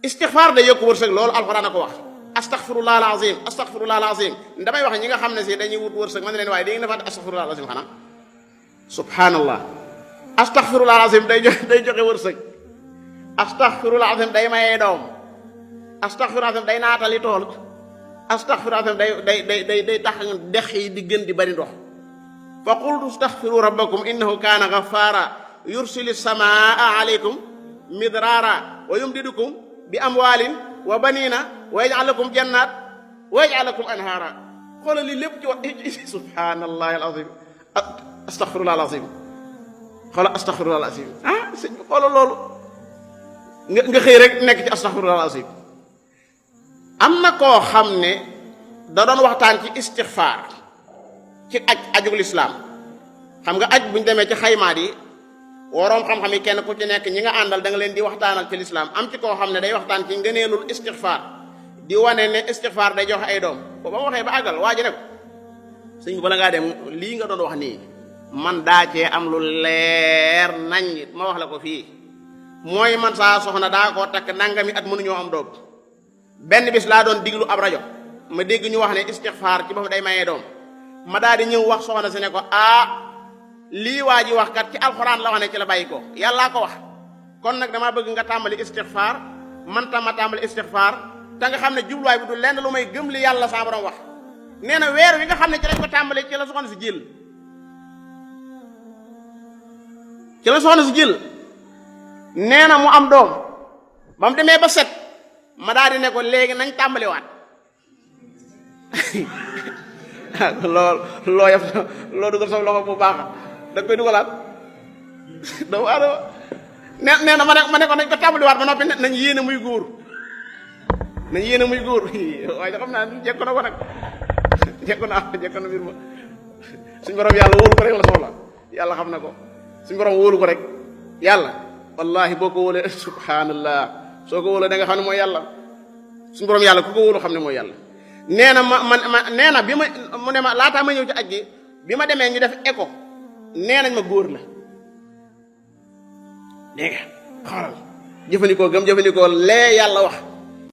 istixfaar day yokk wërsëg loolu alxuraan a ko wax astaxfirullah al azim astaxfirullah al azim damay wax ñi nga xam ne si dañuy wut wërsëg man ne leen waaye da ngeen defaat astaxfirullah al azim xanaa subhanallah astaxfirullah al azim day joxe wërsëg astaxfirullah al azim day mayee doom astaxfirullah al azim day naatali tool astaxfirullah al azim day tax dex yi di gën di bari ndox fa qultu astaxfiru rabbakum innahu kaana gaffaara yursili samaa alaykum midraara wa yumdidukum bi amwaalin wa baniina wa yaj'al lakum jannaat wa yaj'al lakum anhaara xoolal lii lépp ci wax subhaanallahi al-aziim astaghfirullah al-aziim xoolal astaghfirullah al-aziim sëñ bi xoolal loolu nga xëy rek nekk ci astaghfirullah al-aziim. am na koo xam ne da doon waxtaan ci istixfaar ci ajug lislaam xam nga aj bu ñu demee ci xaymaat yi waroom xam-xam yi kenn ku ci nekk ñi nga àndal da nga leen di waxtaanal ci lislaam am ci koo xam ne day waxtaan ci ngëneelul istixfaar di wane ne istixfaar day joxe ay doom ba mu waxee ba àggal waa ji ne ko sëñ bi bala ngaa dem lii nga doon wax nii man daa cee am lu leer nañ ma wax la ko fii mooy man saa soxna daa koo takk nangami at mënuñoo am doom benn bis laa doon diglu ab rajo ma dégg ñu wax ne istixfaar ci boppam day mayee doom ma daal di ñëw wax soxna si ne ko lii waa ji wax kat ci alxuraan la wax ne ci la bàyyi ko yàllaa ko wax kon nag damaa bëgg nga tàmbali istixfaar man tam ma tàmbali istixfaar te nga xam ne jubluwaay bi du lenn lu may gëm li yàlla saa borom wax nee na weer wi nga xam ne ci lañ ko tàmbali ci la soxna si jël nee na mu am doom ba mu demee ba set ma daal di ne ko léegi nañ tàmbaliwaat loo yëf loo dugal sa loxo bu baax da koy dugalaat doomu adama nee na ma ne ko nañ ko tàmbaliwaat ba noppi nañ yéene muy góor waaye xam naa jekko na ko nag jekko na mbir ma suñ borom yàlla wóolu ko rek la soxla yàlla xam na ko suñ borom wóolu ko rek yàlla wallahi boo ko wóolee subhanallah soo ko wóolee da nga xam ne mooy yàlla suñ borom yàlla ku ko wóolu xam ne mooy yàlla nee na nee na bi mu ne ma laataa ma ñëw ci aj gi bi ma demee ñu def écho nee nañ ma góor la dégg nga xoolal jëfandikoo lee yàlla wax